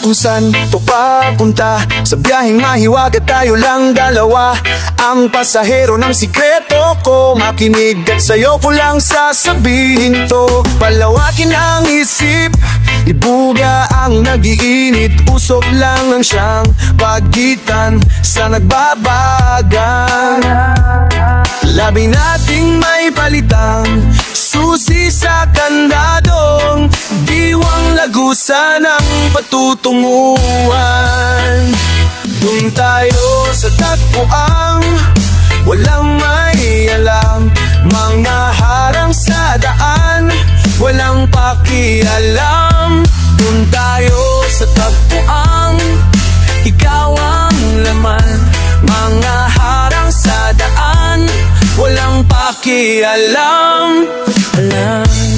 kung saan to papunta. Sa biyaheng mahiwaga tayo lang dalawa. Ang pasahero ng sikreto ko, makinig at sa'yo ko lang sasabihin to. Palawakin ang isip, ibuga ang nag-iinit. Usok lang ang siyang pagitan sa nagbabagan. Labi nating may palitang susi sa kandadong, diwang lagusan ang patutunguhan. Doon tayo sa tagpuang walang may alam, mga harang sa daan, walang pakialam. Doon tayo sa tagpuang ikaw ang laman, mga harang sa daan, walang pakialam.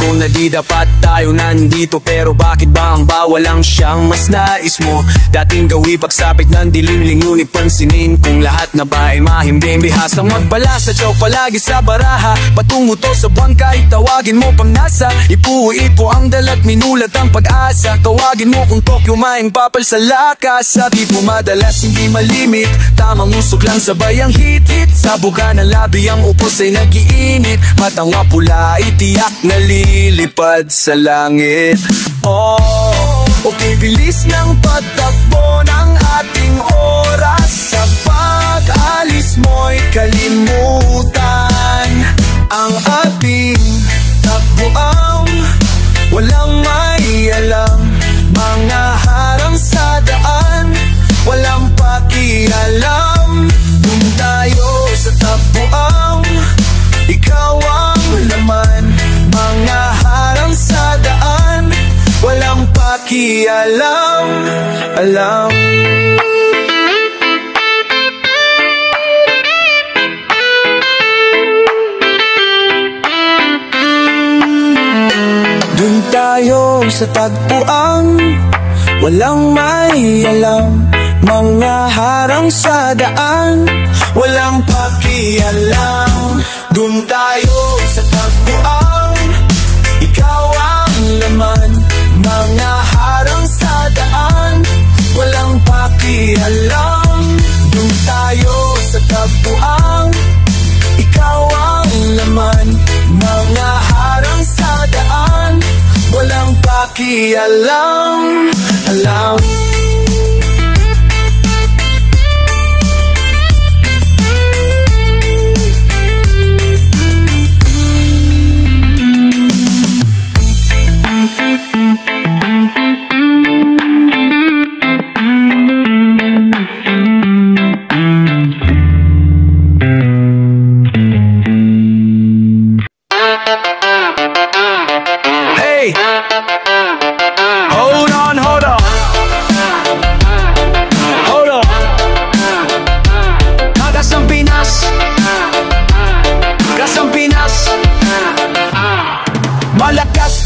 Kung na di dapat tayo nandito, pero bakit ba ang bawal lang siyang mas nais mo? Dating gawi pagsapit ng dilim, ngunit pansinin kung lahat na ba ay mahimbing. Bihas ng magbala sa joke palagi sa baraha, patungo to sa buwan kahit tawagin mo pang nasa. Ipu-ipo ang dalat, minulat ang pag-asa. Tawagin mo kung Tokyo, maing papal sa lakas. Sa tipo madalas hindi malimit, tamang usok lang sabay ang hit-hit. Sa buka ng labi ang upos ay nag-iinit, matang mapula itiyak na lilipad sa langit. O bibilis ng patakbo ng ating oras, sa pag-alis mo'y kalimutan ang ating takboang walang may alam, mga harang sa daan, walang pakialam. Doon tayo sa takboang ikaw ang laman, mga harang sa daan, walang pakialam. Alam. Doon tayo sa tagpuang walang may alam, mga harang sa daan, walang pakialam. Doon tayo sa tagpuang ikaw ang laman, mga harang sa daan, walang pakialam. Doon tayo sa tagpuang ikaw ang laman, mga harang sa daan, walang pakialam. Alam.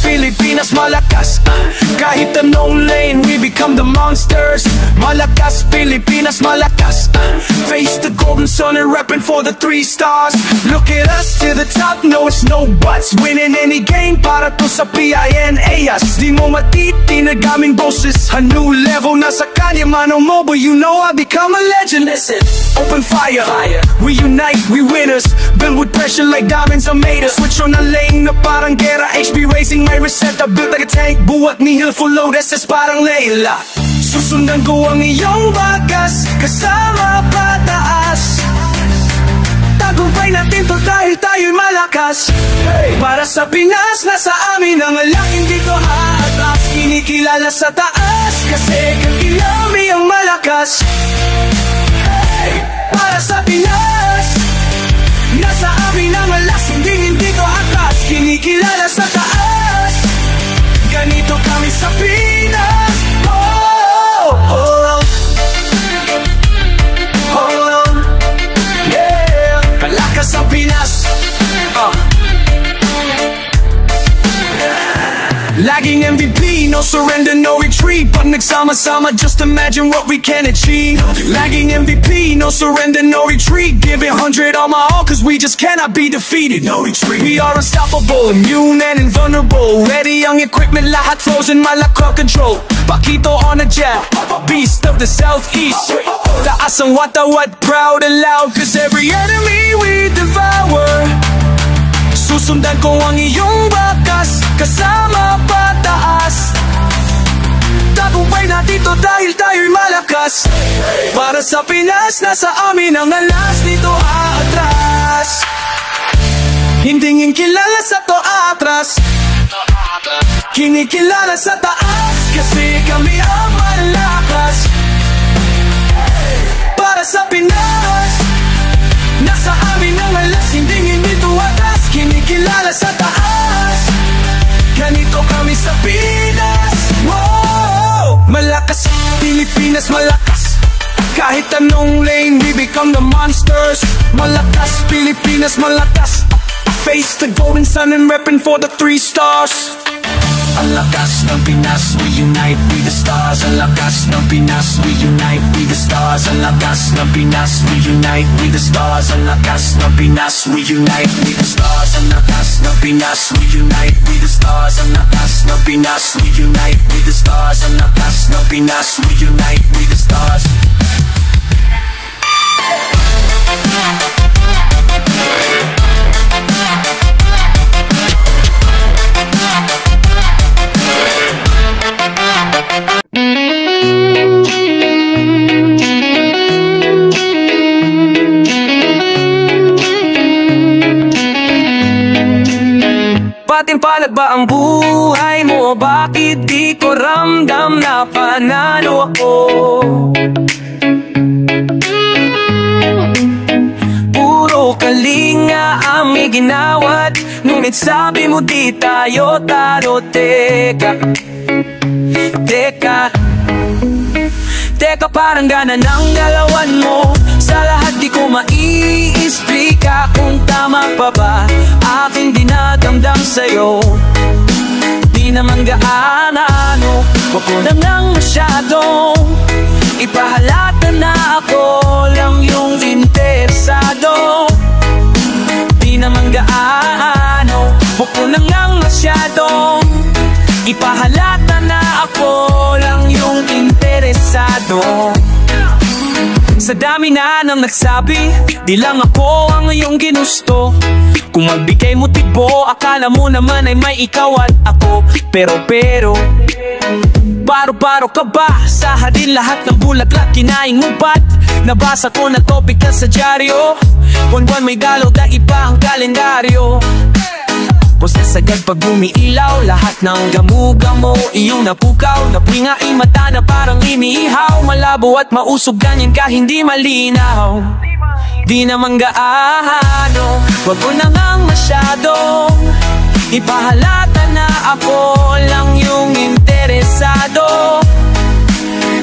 Pilipinas malakas, kahit anong lane we become the monsters. Malakas Pilipinas malakas, face the golden sun and repping for the 3 stars. Look at us to the top, no it's no buts, winning any game para to sa PINAS. Di mo matitinag aming boses, a new level na sa kanya mano mobile. You know I become a legend. Listen, open fire, we unite, we winners, build with pressure like diamonds are made us. Switch on a lane na parang gera, HB raising my reseta, built like a tank, buwat ni Hill full load, SS parang Layla. Susundan ko ang iyong bagas, kasama pataas. Tagumpay natin to dahil tayo'y malakas. Para sa Pinas, nasa amin ang alak, hindi ko haatras. Kinikilala sa taas, kasi kakilami ang malakas. Para sa Pinas, nasa amin ang alas, hindi ko haatras. Kinikilala sa taas, ganito kami sa Pinas. Yeah, malakas sa Pinas. Laging MVP, no surrender, no retreat. Pag nagsama-sama, just imagine what we can achieve. Lagging MVP, no surrender, no retreat. Give it 100 on my all, cause we just cannot be defeated. No retreat. We are unstoppable, immune and invulnerable. Ready, young equipment, lahat frozen, malakot control. Pakito on a jet, beast of the southeast. Taas ang watawat, proud and loud, cause every enemy we devour. Susundan ko ang iyong bakas, kasama pataas. Tagumpay na dito dahil tayo'y malakas. Para sa Pinas, nasa amin ang alas, dito aatras. Hindi kilala sa to atras, kinikilala sa taas, kasi kami ang malakas. Para sa Pinas, nasa amin ang alas, hindi dito atras, kinikilala sa taas. Ganito kami sa Pinas. Wow! Malakas, Pilipinas malakas. Kahit anong lane, we become the monsters. Malakas, Pilipinas malakas. Face the golden sun and reppin' for the 3 stars. Ang lakas ng Pinas, we unite with the stars. Ang lakas ng Pinas, we unite with the stars. Ang lakas ng Pinas, we unite with the stars. Ang lakas ng Pinas, we unite with the stars. Ang lakas ng Pinas, we unite with the stars. Ang lakas ng Pinas, we unite with the stars. Ang lakas ng Pinas, we unite with the stars. Patimpalad ba ang buhay mo? Bakit di ko ramdam na panalo ako? Puro kalinga ang may ginawat, ngunit sabi mo di tayo taro. Teka, parang gana ng galawan mo. Sa lahat di ko maiisplika kung tama pa ba aking dinadamdam sa'yo. Di naman gaano, wag ko na nang masyadong ipahalata na ako lang yung interesado. Di naman gaano, wag ko na nang masyadong ipahalata na ako lang yung interesado. Sa dami na nang nagsabi, di lang ako ang iyong ginusto. Kung magbigay mo tibo, akala mo naman ay may ikaw at ako. Pero paro-paro ka ba? Sa hadin lahat ng bulaklak kinaing upat. Nabasa ko na topic ka sa dyaryo. Buwan-buwan may dalaw na iba ang kalendaryo. Poses agad pag umiilaw, lahat ng gamu-gamo iyong napukaw. Napuwi nga ay mata na parang iniihaw. Malabo at mausog ganyan ka hindi malinaw. Di naman gaano, wag ko na ngang masyadong ipahalata na ako lang yung interesado.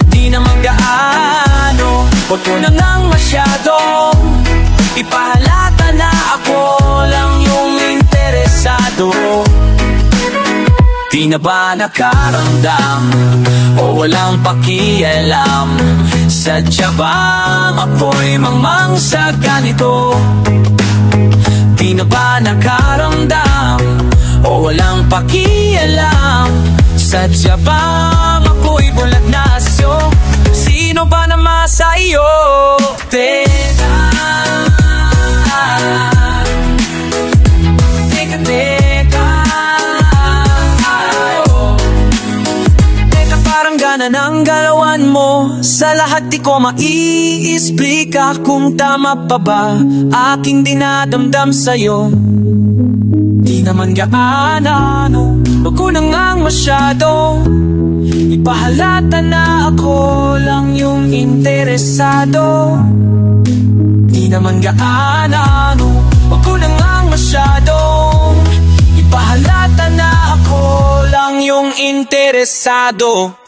Di naman gaano, wag ko na ngang masyadong ipahalata na ako lang yung interesado. Di na ba nakaramdam o walang pakialam? Sadya bang ako'y mangmang sa ganito? Di na ba nakaramdam o walang pakialam? Sadya bang ako'y bulag na sa'yo? Sino ba naman sa iyo? Teka, parang gana ng galawan mo. Sa lahat di ko maiisplika kung tama pa ba aking dinadamdam sa'yo. Di naman gaano, wag ko na ngang masyado ipahalata na ako lang yung interesado. Di naman gaano, wag ko na ngang masyado ipahalata na ako lang yung interesado.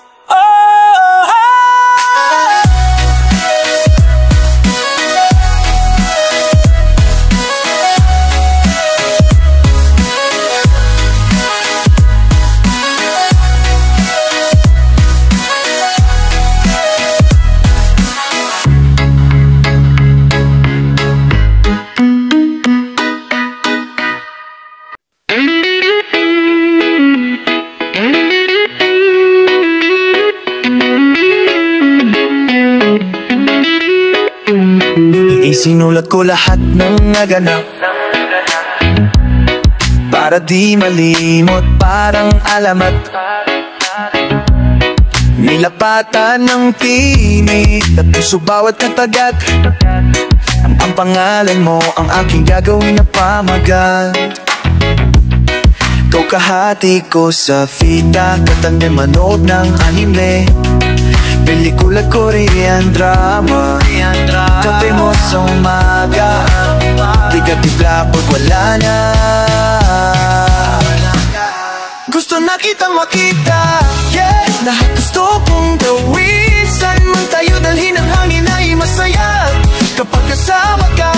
Isinulat ko lahat ng naganap para di malimot, parang alamat. Nilapatan ng tinig at puso bawat katagat. Ang pangalan mo ang aking gagawin na pamagat. Ikaw kahati ko sa fita, katanda manood ng anime, pelikula, Korean drama, kape mo sa umaga, di ka tibla pag wala na. Gusto na kitang makita, yeah. Lahat gusto kong gawin, saan man tayo dalhin ang hangin ay masaya. Kapag kasama ka,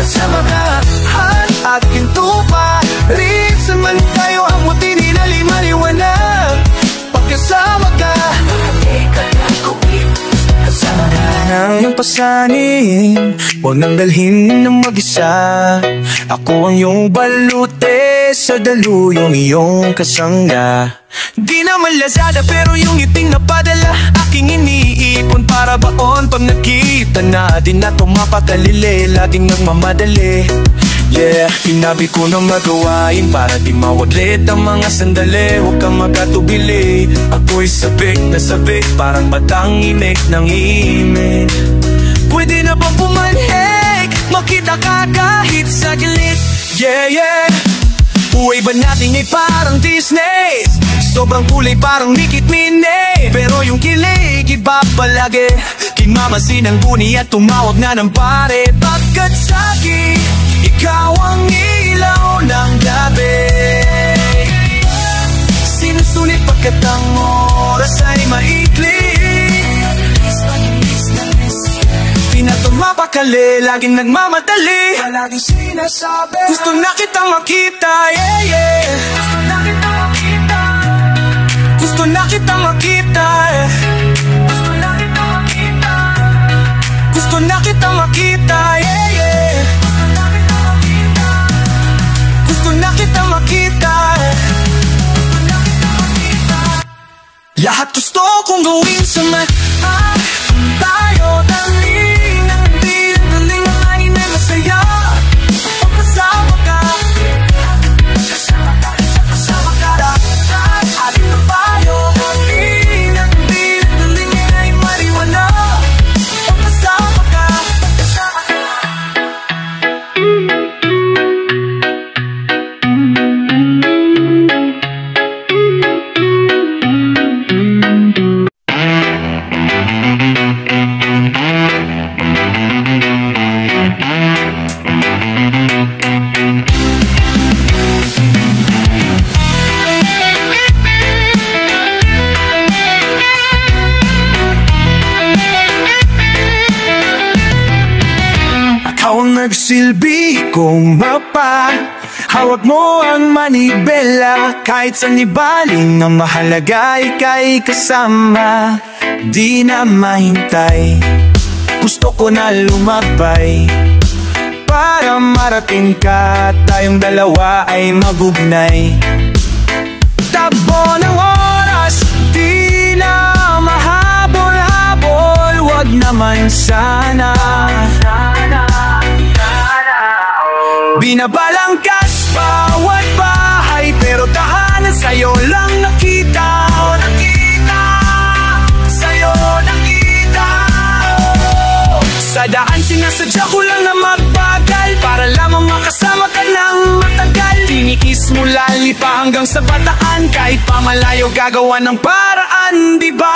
kasama ka, at aking tupa rin, saan man tayo amutin, ilalim maliwanag. Pagkasama ka, kasama ka ng iyong pasanin, huwag nang dalhin ng mag-isa. Ako ang iyong balute, sa daluyong iyong kasangga. Di naman Lazada pero yung ngiting napadala, aking iniipon para baon. Pag nakita na di na tumapakalili, laging nagmamadali. Yeah, hinabi ko na magawain para di mawaglit ang mga sandali. Huwag kang magkatubili, ako'y sabik na sabik, parang batang inik ng imig. Pwede na bang pumanhik, makita ka kahit saglit? Yeah, yeah. Buhay ba natin ay parang Disney? Sobrang kulay parang Nikit Mini, pero yung kilig iba palagi. Kinmamasin ang buni at tumawag na ng pare. Pagkat sa'kin, ikaw ang ilaw ng gabi. Sinusulit pagkat ang oras ay maikli. Di na tumapakali, laging nagmamadali, palaging sinasabi, gusto na kitang makita, yeah, yeah. Gusto na kitang makita, yeah. Gusto na kitang makita, yeah, yeah. Gusto na kitang makita, yeah. Lahat gusto kong gawin sa tayo daling ang daling ang hangin ay masaya. Pagkasama ka, kasama ka, kasama ka, ating tayo daling ang daling ay mariwala. Pagkasama ka, kasama ka. Nagsilbi kong mapa, hawak mo ang manibela. Kahit saan ibaling, ang mahalaga ika'y kasama. Di na mahintay, gusto ko na lumabay para marating ka at tayong dalawa ay magugnay. Takbo ng oras, di na mahabol-habol, wag naman sana. Binabalangkas bawat bahay, pero tahanan sa'yo lang nakita. Sa'yo nakita. Sa daan sinasadya ko lang na magbagal para lamang makasama ka ng matagal. Tiniis mula lipa hanggang sa bataan, kahit pa malayo gagawa ng paraan, diba?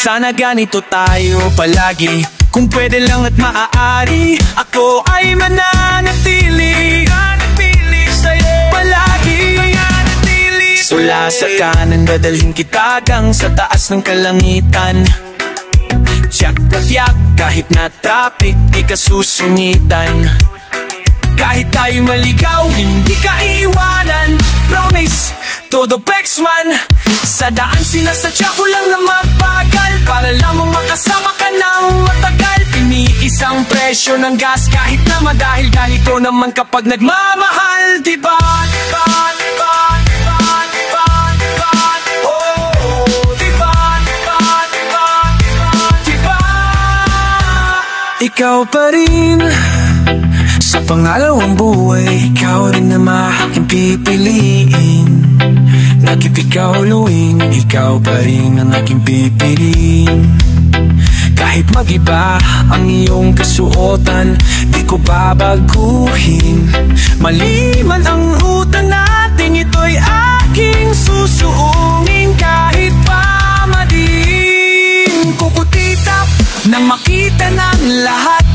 Sana ganito tayo palagi, kung pwede lang at maaari. Ako ay mananatili sa'yo palagi. Sula sa kanan, dadalhin kita hanggang sa taas ng kalangitan. Tiyak na tiyak, kahit na traffic, di ka susungitan. Kahit tayo maligaw, hindi ka iiwanan. Promise, todo pex man. Sa daan sinasadya ko lang na magbagal para lamang makasama ka ng matagal. Iniisang presyo presyo ng gas. Kahit na madahil ganito naman kapag nagmamahal, diba? Diba? Diba? Diba? Diba? Diba? Oh, diba? Diba? Diba? Diba? Diba? Ikaw pa rin sa pangalawang buhay, ikaw rin na maaking pipiliin. Nagipikauluin, ikaw pa rin ang aking pipiliin. Kahit mag-iba ang iyong kasuotan, di ko babaguhin. Mali man ang ruta natin, ito'y aking susuungin. Kahit pa madiin, kukutitap nang makita ng lahat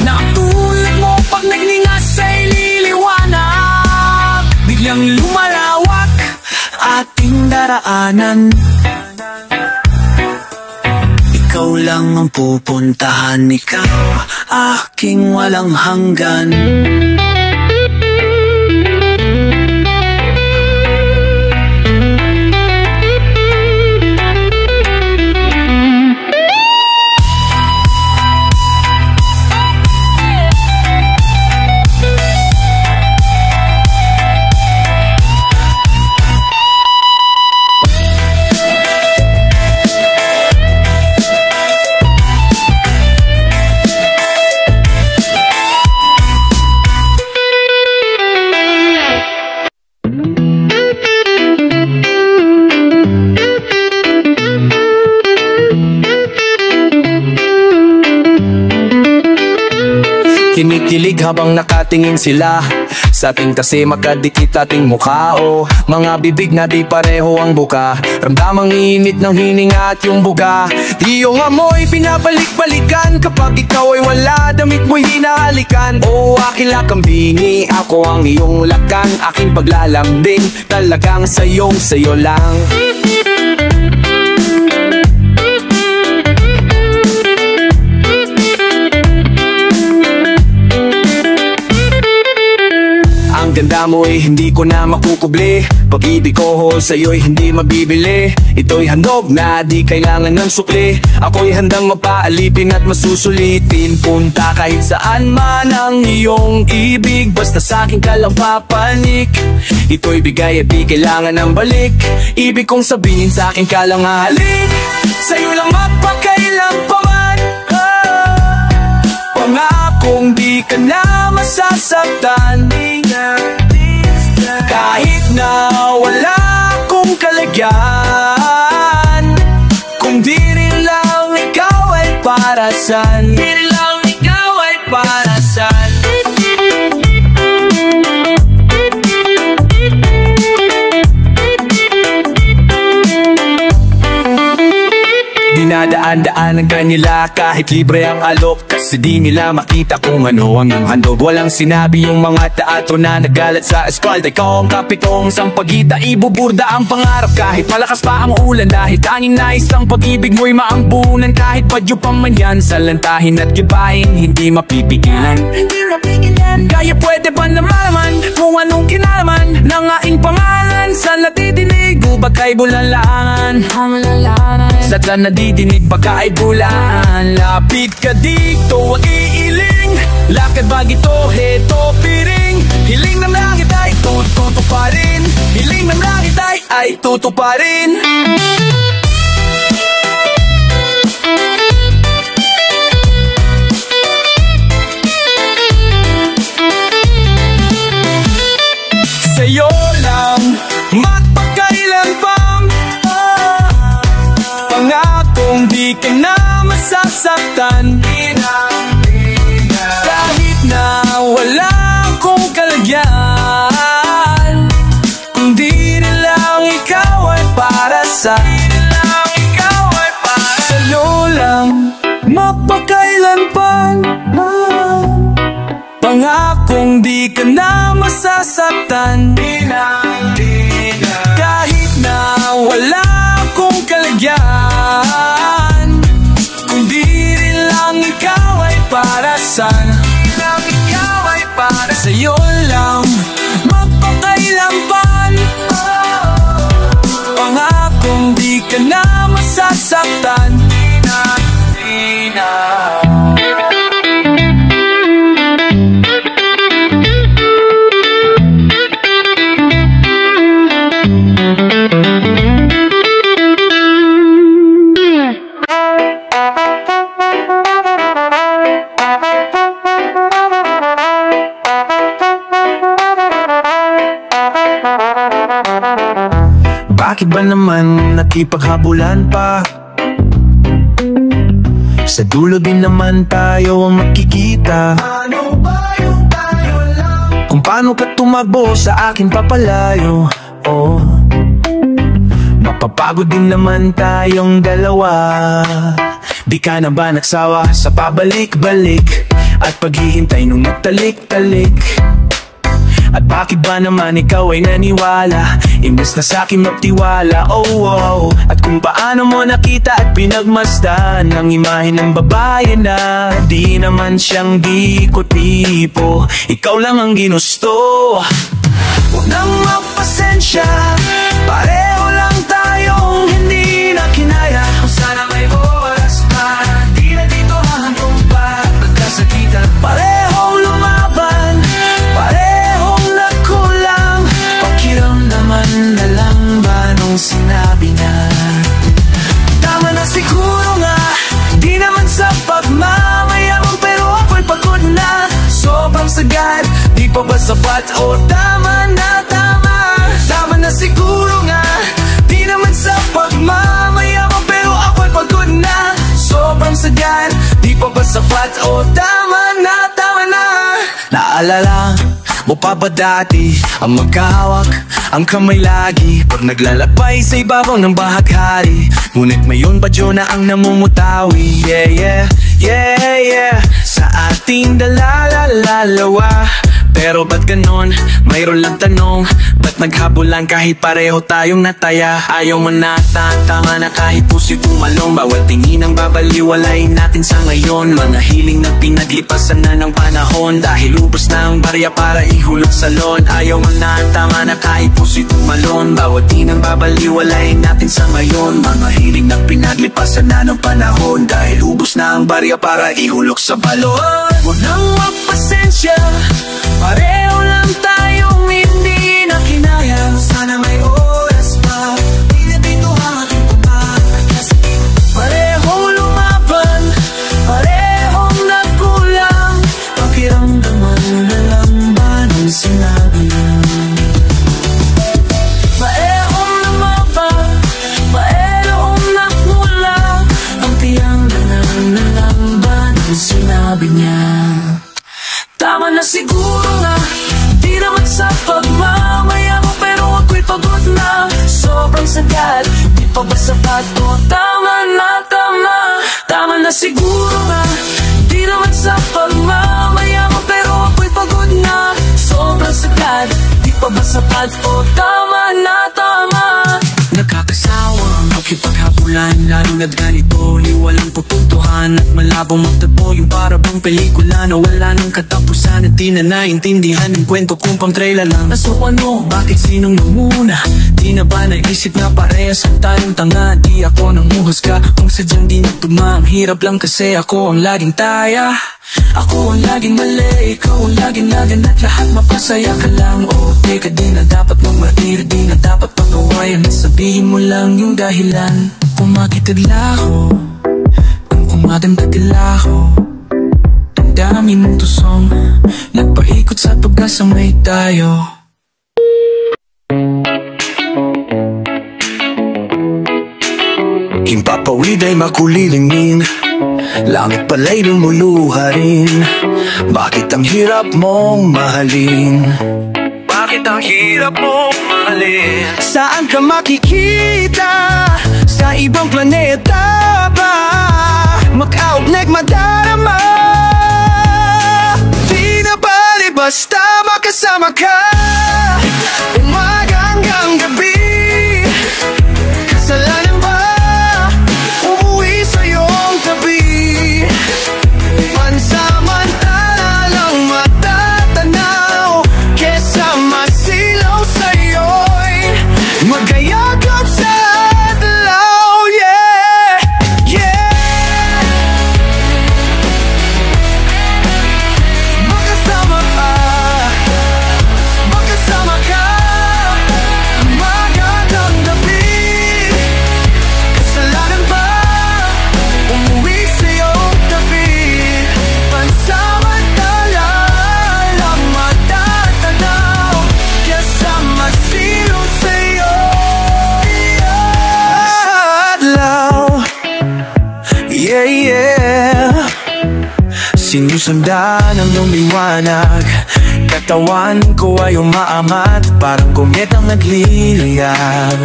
na ang tulad mo pag nagningas sa'y liliwanag. Biglang lumalawak ating daraanan. Ikaw lang ang pupuntahan, ikaw aking walang hanggan. Kinikilig habang nakatingin sila sa ating kasi makadikit ating mukha. O mga bibig na di pareho ang buka, ramdamang init ng hininga at yung buga. Iyong amoy pinabalik-balikan kapag ikaw ay wala, damit mo'y hinahalikan. O akila kambingi, ako ang iyong lakan, aking paglalambing talagang sayo lang. Ang ganda mo ay hindi ko na makukubli, pag-ibig ko ho sa'yo'y hindi mabibili. Ito'y handog na di kailangan ng sukli, ako'y handang mapaalipin at masusulitin. Punta kahit saan man ang iyong ibig, basta sa'kin ka lang papanik. Ito'y bigay at di kailangan ng balik, ibig kong sabihin sa'kin ka lang halik. Sa'yo lang magpakailan pa man, pangakong di ka na masasaktan. Kahit na wala akong kalagyan, kung di rin lang ikaw ay para saan, di rin lang ikaw ay para saan. Dinadaan-daanan ka nila kahit libre ang alok, kasi di nila makita kung ano ang iyong handog. Walang sinabi yung mga teatro na nagalat sa asphalt. Ikaw ang kapitong sampagita, ibuburda ang pangarap kahit malakas pa ang ulan. Dahil tanging nais lang pag-ibig mo'y maambunan, kahit padyo pa man yan sa lantahin at gibahin, hindi mapipigilan. Kaya pwede ba naman kung anong kinalaman ng aking pangalan? Saan natidinig o ba kay bulalangan? Sa dyan nadidinig baka ay bulaan. Lapit ka dito ang iiling, lakad bagito, heto piring. Hiling ng langit ay tutuparin, hiling ng langit ay tutuparin. Sa'yo lang magpakailan pang pangakong di ka na masasaktan. Kahit na wala akong kalagyan, kung di rin lang ikaw ay para sa'yo lang magpakailan pang pangakong di ka na masasaktan. Kahit na wala akong kalagyan, kung di rin lang ikaw ay para sa'yo lang magpakailanman. Pangakong di ka na masasaktan. Di na ba naman nakipaghabulan pa? Sa dulo din naman tayo ang makikita. Ano ba yung tayo lang? Kung paano ka tumakbo sa akin papalayo. Oh, mapapagod din naman tayong dalawa. Di ka na ba nagsawa sa pabalik-balik at paghihintay nung nagtalik-talik? At bakit ba naman ikaw ay naniwala imbes na sa'kin magtiwala? Oh, oh. At kung paano mo nakita at pinagmasdan ang imahe ng babae na di naman siyang di ko tipo, ikaw lang ang ginusto. Huwag nang magpasensya, pareho lang tayong hindi na kinaya. Kung sana may oras pa, di na dito hahantong pa pagkasakitan. Parehong lumaban, parehong nagkulang. Pakiramdaman na lang ba nung sinabi niya? Tama na siguro nga, di naman sa pagmamayabang, pero ako'y pagod na. Sobrang sagad, di pa ba sapat? O tama na, tama. Tama na siguro nga, di naman sa pagmamayabang, pero ako'y pagod na. Sobrang sagad, di pa ba sapat? O tama na, tama na. Naalala mo pa ba dati ang magkahawak ang kamay lagi pag naglalakbay sa ibabaw ng bahaghari? Ngunit mayon badyo na ang namumutawi. Yeah, yeah, yeah, yeah. Sa ating dalalalawa. Pero ba't ganon? Mayroon lang tanong, ba't naghabulan kahit pareho tayong nataya? Ayaw mo na, tama na kahit puso'y tumalong. Bawal tingin ang babaliwalain natin sa ngayon. Mga hiling na pinaglipasan na ng panahon, dahil ubos na ang barya para ihulog salon. Ayaw mo na, tama na kahit puso'y tumalon. Bawal tingin ang babaliwalain natin sa ngayon. Mga hiling na pinaglipasan na ng panahon, dahil ubos na ang barya para ihulog sa balon. Huwag nang magpasensya, pareho lang tayong hindi na kinaya. Sana may oras pa, di na dito hanggang pagkasakit. Parehong lumaban, parehong nagkulang. Pakiramdaman na lang ba nung sinabi na? Parehong lumaban, parehong nagkulang. Ang tiyang na lang ba nung sinabi niya? Tama na siguro nga, di naman sa pagmamayabang, pero ako'y pagod na. Sobrang sagad, di pa ba sapat? O tama na, tama. Tama na siguro nga, di naman sa pagmamayabang, pero ako'y pagod na. Sobrang sagad, di pa ba sapat? O tama na, tama. Nakakasawang makipaghabulan, lalo na't ganito, walang pupuntuhan at malabong magtagpo. Yung parabang pelikula na wala nang katapusan at di na naintindihan ng kwento kung pang trailer lang. So ano, bakit sinong namuna? Di na ba naisip na parehas ang tayong tanga? Di ako nang muhusga kung sadyang di nagtuma. Ang hirap lang kasi ako ang laging taya. Ako ang laging mali, ikaw ang laging lagan, at lahat mapasaya ka lang. O teka, di na dapat magmartir, di na dapat pag-awayan. Sabihin mo lang yung dahilan kung makitagla ako, kung kumadamdagla ako. Ang dami mong tusong, nagpaikot sa pagkasamay tayo. Himpapawid ay makulilingin, langit pala'y lumuluha rin. Bakit ang hirap mong mahalin? Bakit ang hirap mong mahalin? Saan ka makikita? Sa ibang planeta ba? Mag-augnek madarama? Di na bali basta makasama ka, umaga hanggang gabi. Kasalanan ba umuwi sa iyong tabi? Pansamantala lang matatanaw, kesa masilaw sa'yo'y magayagap sa adlaw. Yeah, yeah. Magkasama ka, Susundan ang iyong liwanag. Katawan ko ay umaangat, parang kometang nagliliyab.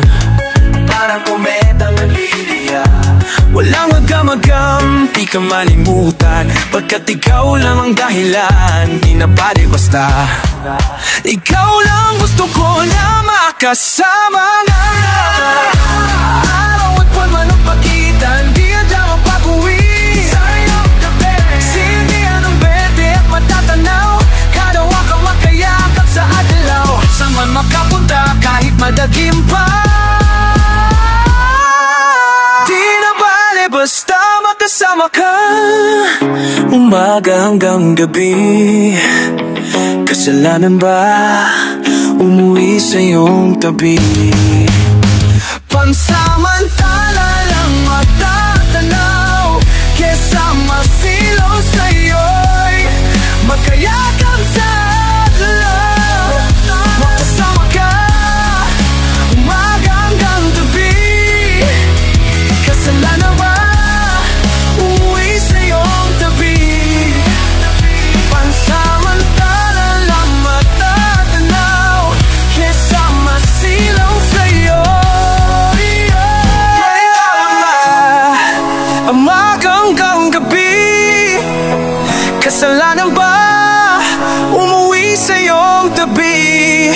Parang kometang nagliliyab. Walang magam-agam, di ka malimutan, pagkat ikaw lang ang dahilan. Di na bali basta ikaw lang gusto ko na makasama na. Araw at buwan man ang pagitan, di adya magpapuwi. Sayang gabi, sindihan ang bete at matatanaw. Kadawa kang makayakap sa adlaw. Saan man makapunta kahit madagim pa, di na bale basta makasama ka. Umaga hanggang gabi, kasalanan ba umuwi sa iyong tabi? Pansamantala lang matatanaw, kesa masilaw sa'yo'y magkayakap sa adlaw. Makasama ka umaga hanggang gabi, kasalanan ba umuwi sa iyong tabi? Pansamantala lang matatanaw, kesa masilaw sa'yo. Umagang gabi, kasalanan ba umuwi sa iyong tabi?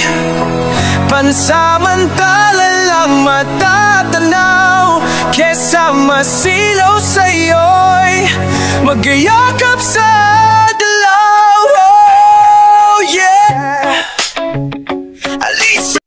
Pansamantala lang matatanaw, kesa masilaw sa'yo'y magayakap sa adlaw. Oh yeah, Alicia.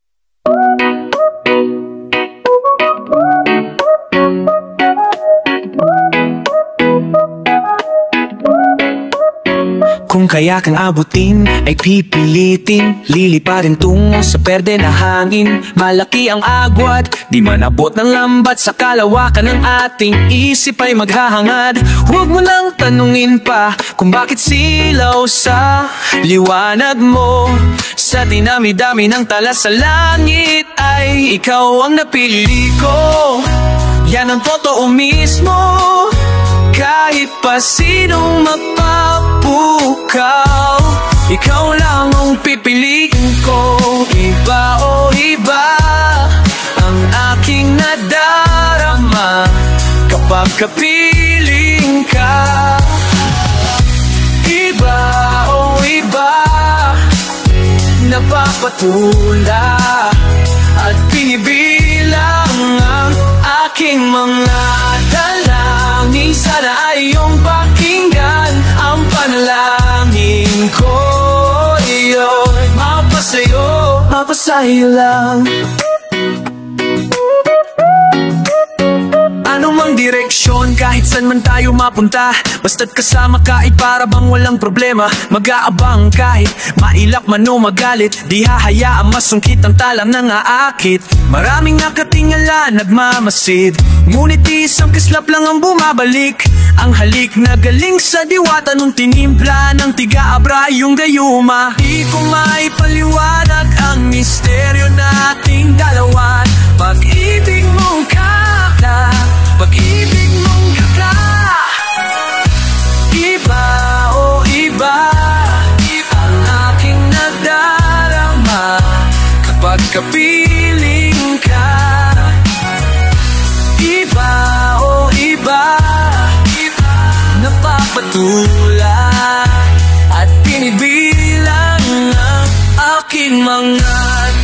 Kung kaya kang abutin ay pipilitin, liliparin tungo sa berde na hangin. Malaki ang agwat, di man abot ng lambat. Sa kalawakan ng ating isip ay maghahangad. Huwag mo lang tanungin pa kung bakit silaw sa liwanag mo. Sa dinami-dami ng tala sa langit ay ikaw ang napili ko. Yan ang totoo mismo, kahit pa sinong magpapukaw, ikaw lang ang pipiliin ko. Iba o iba ang aking nadarama kapag kapiling ka. Iba o iba, napapatula at binibilang ang aking mga dalangin. Sana ay iyong pakinggan ang panalangin ko. Iyo'y mapasayo lang. Anumang direksyon, kahit saan man tayo mapunta, basta't kasama ka ay para bang walang problema. Mag-aabang kahit mailap man o magalit, di hahayaan masungkit ang talang nang aakit. Maraming nakatingala, nagmamasid, ngunit isang kislap lang ang bumabalik. Ang halik na galing sa diwata nung tinimpla ng tiga-abra yung gayuma. Di ko maipaliwanag ang misteryo nating dalawa. Pag-ibig mong kakla, pag-ibig mong kakla. Iba o iba ang aking nadarama kapag kapiling ka. Iba o iba, napapatula at binibilang ang aking mga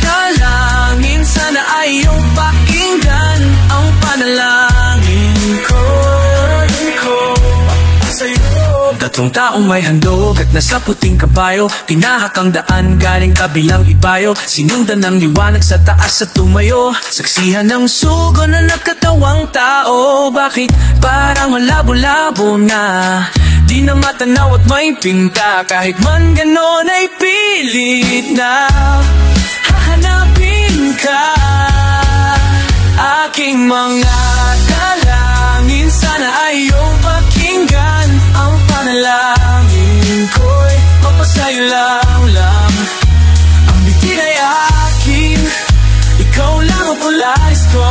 dalangin. Sana ay iyong pakinggan ang panalangin ko sa'yo. Tatlong taong may handog at nasa puting kabayo, tinahak ang daan galing kabilang ibayo. Sinundan ng liwanag sa taas at tumayo, saksihan ng sugo na nakatawang tao. Bakit parang malabo-labo na, di na matanaw at may pinta. Kahit man ganon ay pilit na hahanapin ka. Aking mga dalangin, sana ay iyong pakinggan ang panalangin ko'y mapasayo lang. Ang bitin ay akin, ikaw lang ang pularis ko,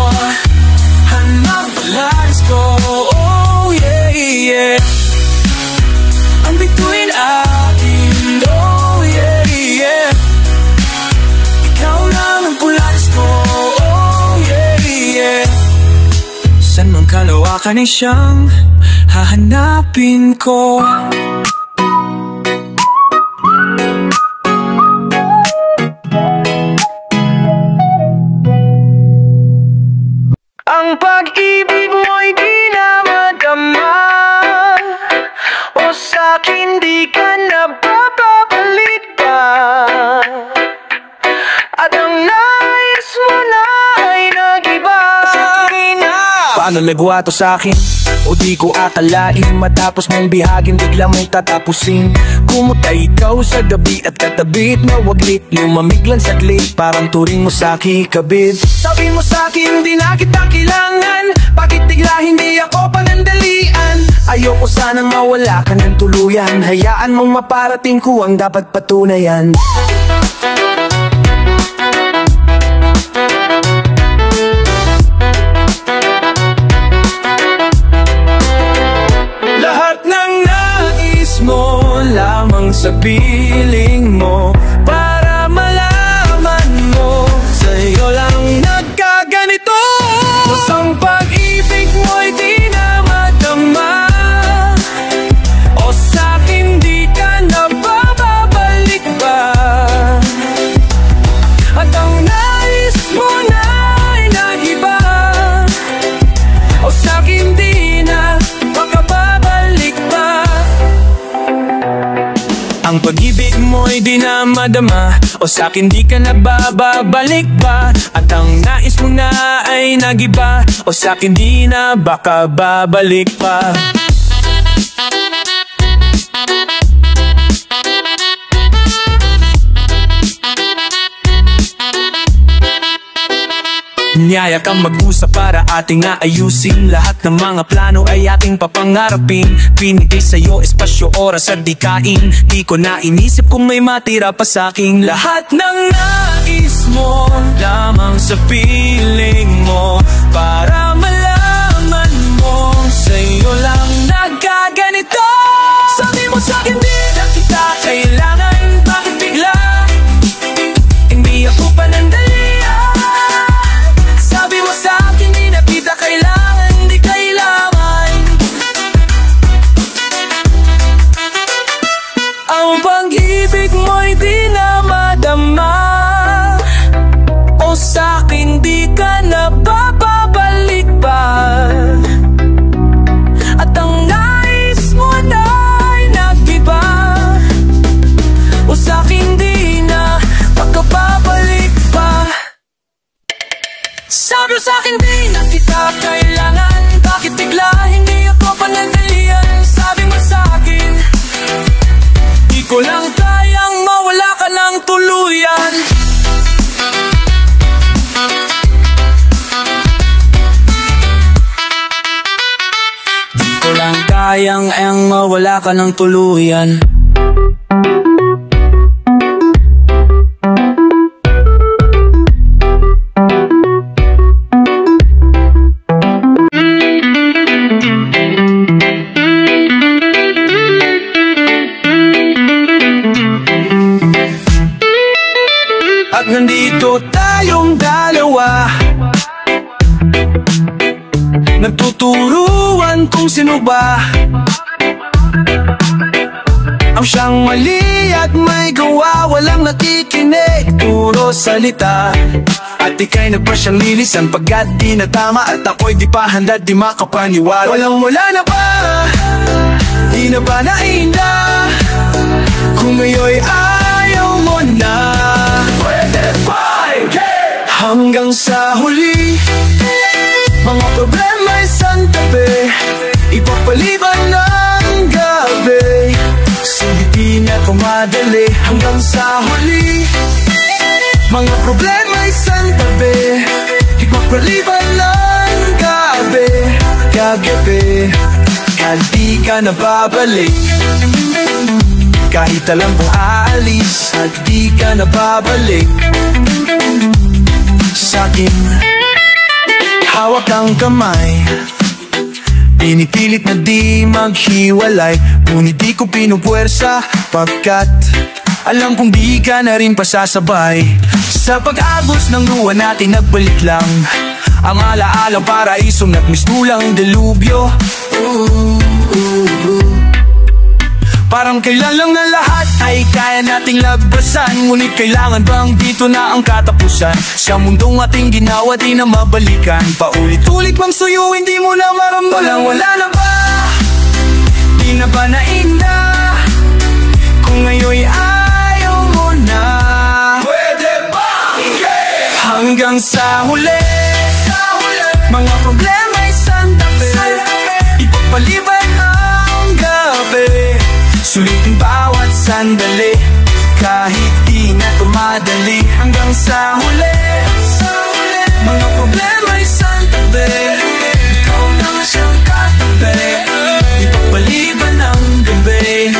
hanap pularis ko. Oh yeah, yeah. Ang bituin Baka na siyang hahanapin ko. Ang pag-ibig mo'y di na madama, o sa'kin di ka na babalik pa. At ang nais mo na ay nag-iba. Paano nagawa to sa'kin? O di ko akalain, matapos mong bihagin bigla mong tatapusin. Kumuta ikaw sa gabi at katabit na waglit, lumamig lang saglit, parang turing mo sa'ki kabit. Sabi mo sa'kin di na kita kailangan, bakit bigla hindi ako panandalian? Ayoko sanang mawala ka ng tuluyan, hayaan mong maparating ko ang dapat patunayan. Lamang sa piling mo, para malaman mo, sa'yo lang nagkaganito. Ang pag-ibig mo'y di na madama, o sa'kin di ka na babalik pa. At ang nais mo na ay nag-iba, o sa'kin di na makababalik pa. Ang pag-ibig mo'y di na madama, o sa'kin di ka na babalik pa. At ang nais mo na ay nag-iba, o sa'kin di na baka babalik pa. Niyaya kang mag-usap para ating aayusin, lahat ng mga plano ay ating papangarapin. Pinigay sa'yo espasyo, oras at dikain, di ko na inisip kung may matira pa sa'king. Lahat ng nais mo, lamang sa piling mo, para malaman mo, sa'yo lang nagkaganito. Sabi mo sa'kin di na kita kailangan, bakit bigla hindi ako panandalian? Sabi mo sa'kin di na kita kailangan, di kailangan. Ang pag-ibig mo'y di na madama, o sa'kin di ka na babalik pa. At ang nais mo na ay nag-iba, o sa'kin di na makababalik pa. Sabi mo sa'kin di na kita kailangan, bakit bigla hindi ako panandalian? Sabi mo sa'kin di ko lang kayang mawala ka ng tuluyan. Di ko lang kayang mawala ka ng tuluyan. At nandito tayong dalawa, nagtuturuan kung sino ba ang siyang mali at may gawa, walang nakikinig, puro salita. At ika'y nagpa siyang lilisan pagkat di na tama, at ako'y di pa handa, di makapaniwala. Walang wala na ba, di na ba nainda, kung ngayon ayaw mo na. Hanggang sa huli, mga problema ay santabi, ipapaliban ng gabi, sulit di na kumadali. Hanggang sa huli, mga problema ay santabi, ipapaliban ng gabi, kagabi, kahit di ka na babalik. Kahit alam kong aalis at di ka na babalik sa'kin. Hawak ang kamay, pinipilit na di maghiwalay, ngunit di ko pinupuwersa pagkat alam kong di ka na rin pasasabay. Sa pag-agos ng luha natin nagbalik lang ang alaalang paraisong nagmistulang delubyo. Parang kailan lang na lahat ay kaya nating lagpasan, ngunit kailangan bang dito na ang katapusan? Sa mundong ating ginawa di na mabalikan, paulit-ulit mang suyo hindi mo na maramdaman. Wala na ba? Di na ba naina? Kung ngayon ayaw mo na, pwede ba? Hanggang sa huli, mga problema'y sandabi, ipagpaliban ang gabi, sulitin bawat sandali, kahit di na tumadali. Hanggang sa huli, mga problema'y sandabi, ikaw lang siyang katabi, ipagpaliban ang gabi,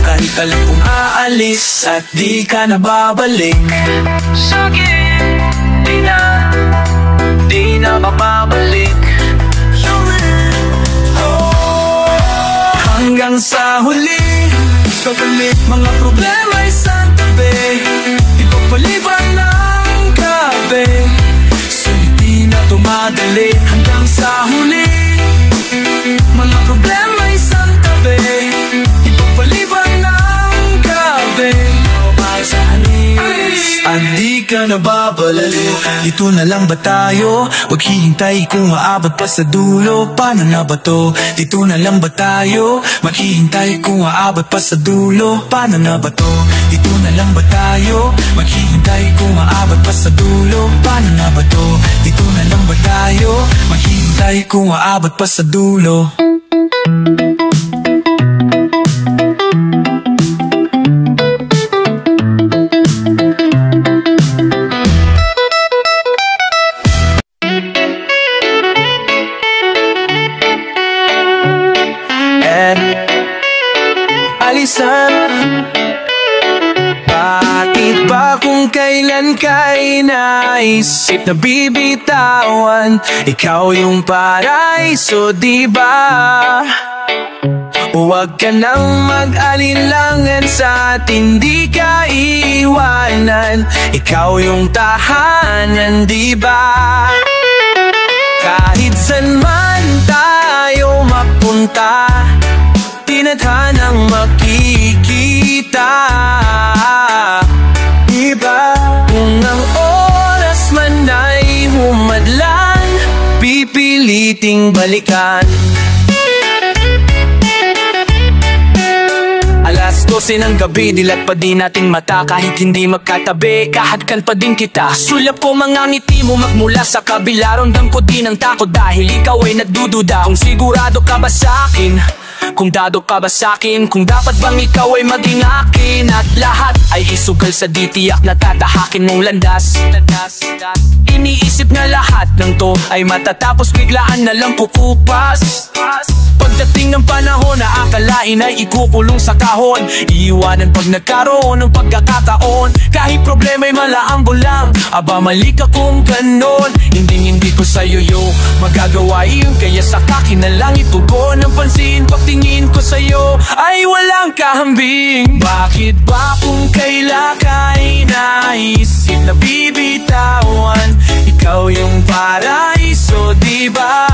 kahit alam kong aalis at di ka na babalik. Sa'kin, di na mababalik. Hanggang sa huli, pagkalit mga problema'y santabi, ipagpaliban ng gabi, sulit di na tumadali. Hanggang sa huli, mga problema'y santabi, ipagpaliban ng gabi, sa halis at di ka na babalik. Dito na lang ba tayo? Huwag hihintay kung aabot pa sa dulo. Paano na ba to? Dito na lang ba tayo? Maghihintay kung aabot pa sa dulo. Paano na ba to? Dito na lang ba tayo? Maghihintay kung aabot pa sa dulo. Paano na ba to? Dito na lang ba tayo? Maghihintay kung aabot pa sa dulo. Bakit ba kung kailan ka'y naisip na bibitawan? Ikaw yung paraiso, diba? Huwag ka nang mag-alinlangan sa atin, di ka iiwanan. Ikaw yung tahanan, diba? Kahit saan man tayo mapunta, tinadhanang makikita. Iba kung ang oras man ay humadlan, pipiliting balikan. Alas 12 ng gabi, dilat pa din nating mata, kahit hindi magkatabi, kahadkan pa din kita. Sulap ko mga ngiti mo magmula sa kabila, ramdam ko din ang takot dahil ikaw ay nagdududa. Kung sigurado ka ba sa'kin? Kung dado ka ba sa'kin? Kung dapat bang ikaw ay maging akin? At lahat ay isugal sa ditiyak na tatahakin mong landas. Iniisip na lahat ng to ay matatapos, biglaan na lang kukupas. Pagdating ng panahon na akalain ay ikukulong sa kahon, iiwanan pag nagkaroon ng pagkakataon. Kahit problema'y malaambol lang, aba mali ka kung ganon. Hindi ko sa'yo yung magagawa yun, kaya sa kakin na lang itugon ang pansin. Pagtingin ko sa'yo ay walang kahambing. Bakit ba kung kaila ka'y naisip na bibitawan? Ikaw yung paraiso, diba?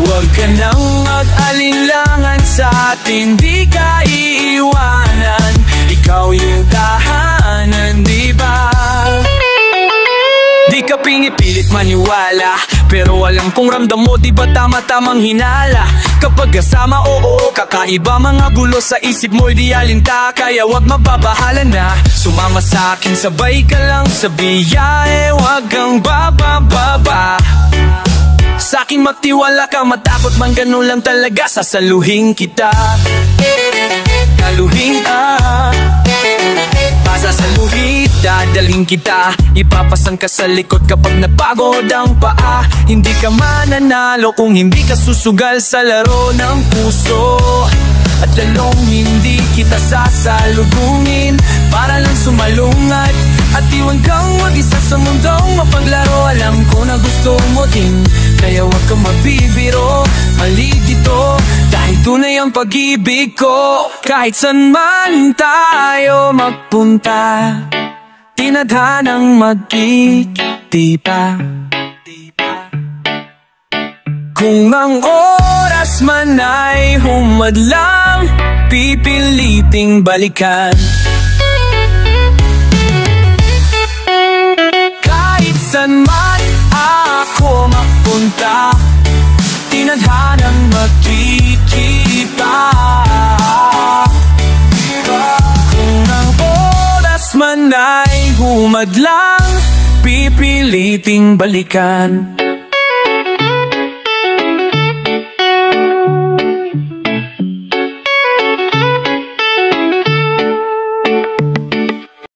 Huwag ka nang mag-alinlangan sa atin, di ka iiwanan. Ikaw yung tahanan, diba? Di ka pinipilit maniwala, pero alam kong ramdam mo, di ba tama-tamang hinala? Kapag kasama, oo, kakaiba mga gulo sa isip mo'y di alinta. Kaya wag mababahala na, sumama sa akin, sabay ka lang sa biyahe, wag kang bababa. Sa'kin magtiwala ka, matakot man ganun lang talaga, sasaluhin kita. Kaluhin pasasaluhin, dadalhin kita. Ipapasan ka sa likod kapag napagod ang paa. Hindi ka mananalo kung hindi ka susugal sa laro ng puso. At lalong hindi kita sasalubungin para lang sumalungat at iwan kang mag-isa sa mundong mapaglaro. Alam ko na gusto mo din, kaya wag kang mabibiro. Mali dito, dahil tunay ang pag-ibig ko. Kahit saan man tayo magpunta, tinadhanang magtitipa. Kung ang oras man ay humadlang, pipiliting balikan. Kahit saan man ako mapunta, tinadhanang magtitipa. Kung ang oras man ay humadlang, pipiliting balikan.